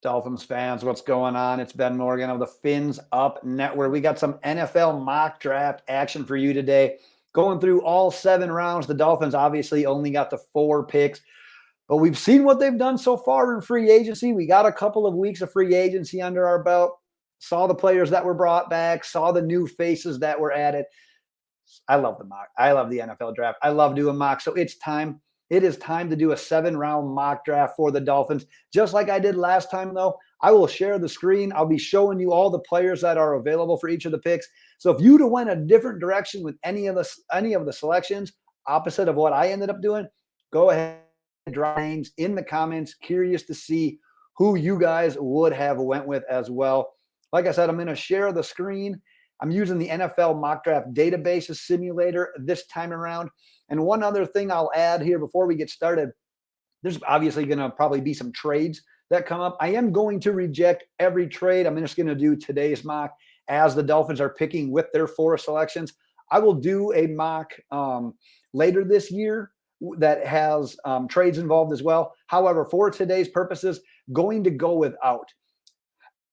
Dolphins fans, what's going on? It's Ben Morgan of the Fins Up Network. We got some NFL mock draft action for you today. Going through all 7 rounds. The Dolphins obviously only got the 4 picks, but we've seen what they've done so far in free agency. We got a couple of weeks of free agency under our belt, saw the players that were brought back, saw the new faces that were added. I love the mock. I love the NFL draft. I love doing mock. So it's time. It is time to do a 7-round mock draft for the Dolphins. Just like I did last time, though, I will share the screen. I'll be showing you all the players that are available for each of the picks. So if you went a different direction with any of the selections, opposite of what I ended up doing, go ahead and drop names in the comments. Curious to see who you guys would have went with as well. Like I said, I'm going to share the screen. I'm using the NFL mock draft databases simulator this time around. And one other thing I'll add here before we get started, there's obviously going to probably be some trades that come up. I am going to reject every trade. I'm just going to do today's mock as the Dolphins are picking with their 4 selections. I will do a mock later this year that has trades involved as well. However, for today's purposes, going to go without.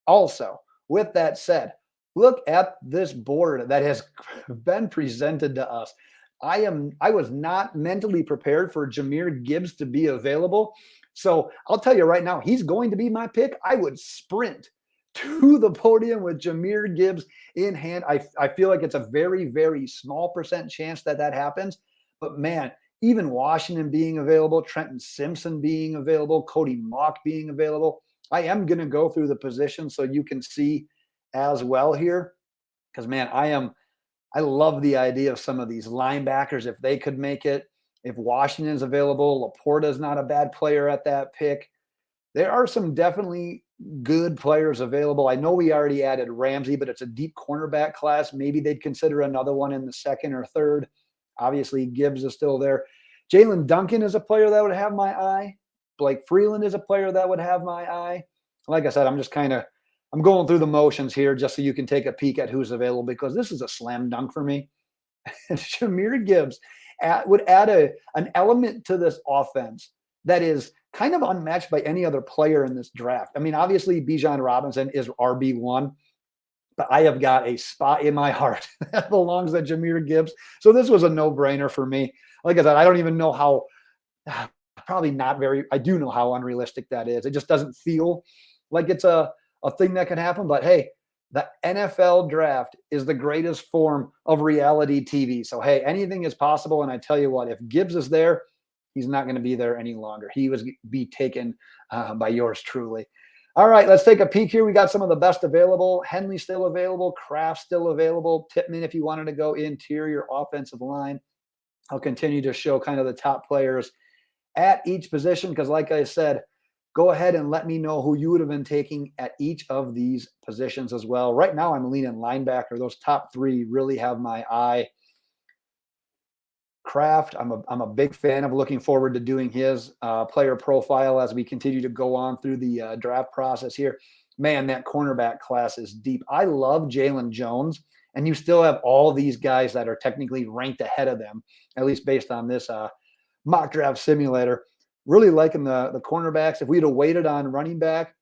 Also, with that said, look at this board that has been presented to us. I was not mentally prepared for Jahmyr Gibbs to be available. So I'll tell you right now, he's going to be my pick. I would sprint to the podium with Jahmyr Gibbs in hand. I feel like it's a very, very small percent chance that happens. But man, even Washington being available, Trenton Simpson being available, Cody Mock being available, I am going to go through the position so you can see as well here. Because man, I love the idea of some of these linebackers if they could make it. If Washington's available, Laporta's not a bad player at that pick. There are some definitely good players available. I know we already added Ramsey, but it's a deep cornerback class. Maybe they'd consider another one in the 2nd or 3rd. Obviously, Gibbs is still there. Jalen Duncan is a player that would have my eye. Blake Freeland is a player that would have my eye. Like I said, I'm going through the motions here just so you can take a peek at who's available because this is a slam dunk for me. Jahmyr Gibbs would add an element to this offense that is kind of unmatched by any other player in this draft. I mean, obviously, Bijan Robinson is RB1, but I have got a spot in my heart that belongs to Jahmyr Gibbs. So this was a no-brainer for me. Like I said, I don't even know how I do know how unrealistic that is. It just doesn't feel like it's a thing that can happen. But hey, the NFL draft is the greatest form of reality TV. So hey, anything is possible. And I tell you what, if Gibbs is there, he's not going to be there any longer. He was be taken by yours truly. All right, let's take a peek here. We got some of the best available. Henley still available. Kraft still available. Tippmann if you wanted to go interior offensive line. I'll continue to show kind of the top players at each position because like I said, go ahead and let me know who you would have been taking at each of these positions as well. Right now, I'm leaning linebacker. Those top 3 really have my eye. Kraft, I'm a big fan of looking forward to doing his player profile as we continue to go on through the draft process here. Man, that cornerback class is deep. I love Jalen Jones, and you still have all these guys that are technically ranked ahead of them, at least based on this mock draft simulator. Really liking the cornerbacks. If we'd have waited on running back,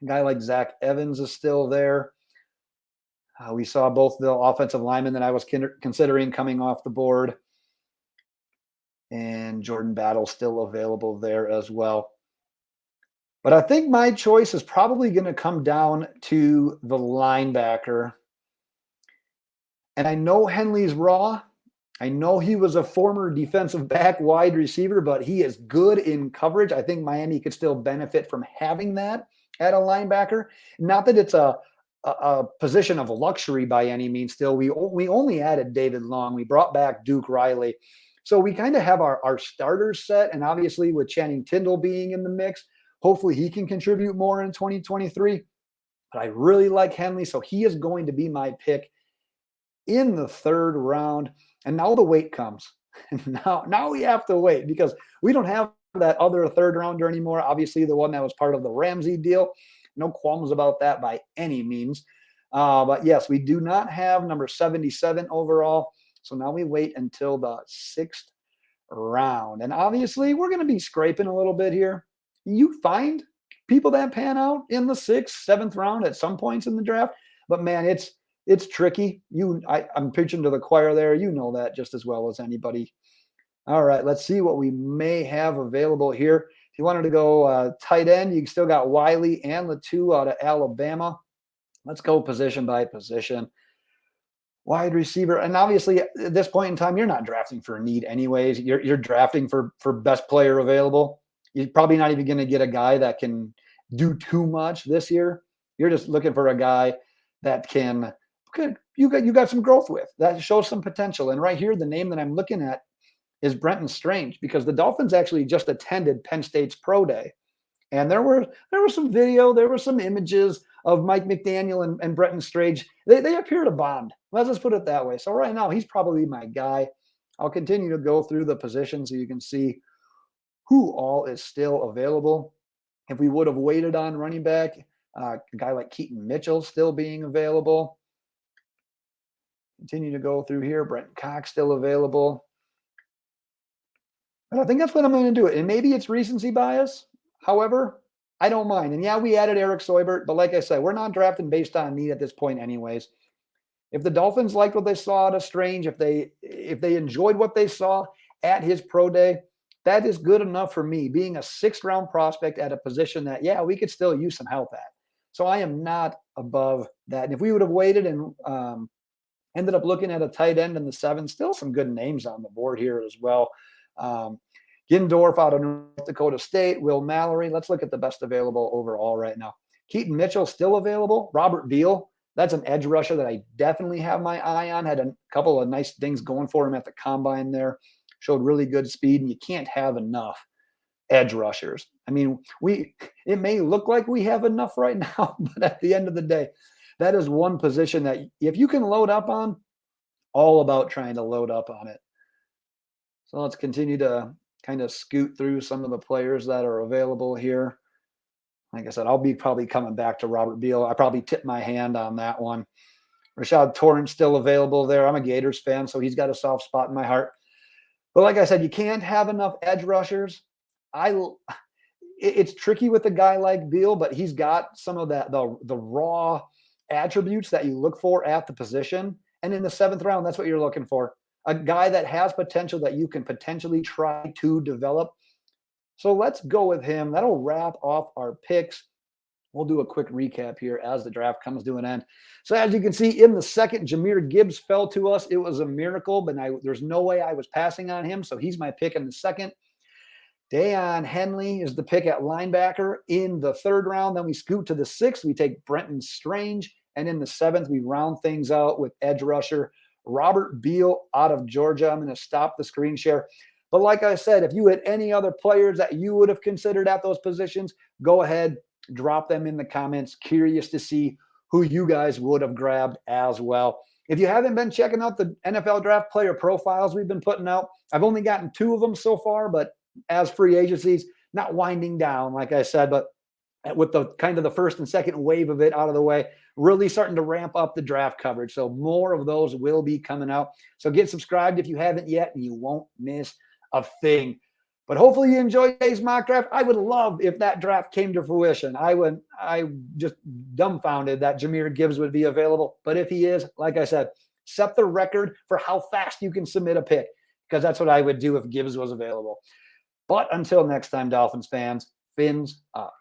a guy like Zach Evans is still there. We saw both the offensive linemen that I was considering coming off the board. And Jordan Battle still available there as well. But I think my choice is probably going to come down to the linebacker. And I know Henley's raw. I know he was a former defensive back wide receiver, but he is good in coverage. I think Miami could still benefit from having that at a linebacker. Not that it's a position of luxury by any means still. We only added David Long. We brought back Duke Riley. So we kind of have our starters set. And obviously with Channing Tindall being in the mix, hopefully he can contribute more in 2023. But I really like Henley. So he is going to be my pick in the 3rd round. And now the wait comes. now we have to wait because we don't have that other 3rd rounder anymore. Obviously, the one that was part of the Ramsey deal. No qualms about that by any means. But yes, we do not have number 77 overall. So now we wait until the 6th round. And obviously, we're going to be scraping a little bit here. You find people that pan out in the 6th, 7th round at some points in the draft. But man, it's tricky. I'm preaching to the choir there. You know that just as well as anybody. All right, let's see what we may have available here. If you wanted to go tight end, you still got Wiley and Latu out of Alabama. Let's go position by position. Wide receiver, and obviously at this point in time, you're not drafting for a need anyways. You're drafting for best player available. You're probably not even going to get a guy that can do too much this year. You're just looking for a guy that you got some growth with, that shows some potential. And right here, the name that I'm looking at is Brenton Strange, because the Dolphins actually just attended Penn State's Pro Day. And there was some video, there were some images of Mike McDaniel and Brenton Strange. They appear to bond. Let's just put it that way. So right now, he's probably my guy. I'll continue to go through the positions so you can see who all is still available. If we would have waited on running back, a guy like Keaton Mitchell still being available. Continue to go through here. Brenton Cox still available. But I think that's what I'm going to do. And maybe it's recency bias. However, I don't mind. And yeah, we added Eric Soibert, but like I said, we're not drafting based on need at this point anyways. If the Dolphins liked what they saw out of Strange, if they enjoyed what they saw at his pro day, that is good enough for me, being a 6th round prospect at a position that, yeah, we could still use some help at. So I am not above that. And if we would have waited and ended up looking at a tight end in the 7th, still some good names on the board here as well. Gindorf out of North Dakota State, Will Mallory. Let's look at the best available overall right now. Keaton Mitchell still available. Robert Beal, that's an edge rusher that I definitely have my eye on. Had a couple of nice things going for him at the combine there. Showed really good speed, and you can't have enough edge rushers. I mean, it may look like we have enough right now, but at the end of the day, that is one position that if you can load up on, all about trying to load up on it. So let's continue to kind of scoot through some of the players that are available here. Like I said, I'll be probably coming back to Robert Beal. I probably tipped my hand on that one. Rashad Torrance still available there. I'm a Gators fan, so he's got a soft spot in my heart. But like I said, you can't have enough edge rushers. It's tricky with a guy like Beal, but he's got some of the raw attributes that you look for at the position. And in the 7th round, that's what you're looking for. A guy that has potential that you can potentially try to develop. So let's go with him. That'll wrap off our picks. We'll do a quick recap here as the draft comes to an end. So as you can see, in the 2nd, Jahmyr Gibbs fell to us. It was a miracle, but there's no way I was passing on him. So he's my pick in the 2nd. Deion Henley is the pick at linebacker in the 3rd round. Then we scoot to the 6th. We take Brenton Strange. And in the 7th, we round things out with edge rusher Robert Beal out of Georgia. I'm going to stop the screen share. But like I said, if you had any other players that you would have considered at those positions, go ahead, drop them in the comments. Curious to see who you guys would have grabbed as well. If you haven't been checking out the NFL draft player profiles we've been putting out, I've only gotten 2 of them so far, but as free agencies, not winding down, like I said, but with the kind of the 1st and 2nd wave of it out of the way, really starting to ramp up the draft coverage. So more of those will be coming out. So get subscribed if you haven't yet, and you won't miss a thing. But hopefully you enjoyed today's mock draft. I would love if that draft came to fruition. I just dumbfounded that Jahmyr Gibbs would be available. But if he is, like I said, set the record for how fast you can submit a pick, because that's what I would do if Gibbs was available. But until next time, Dolphins fans, fins up.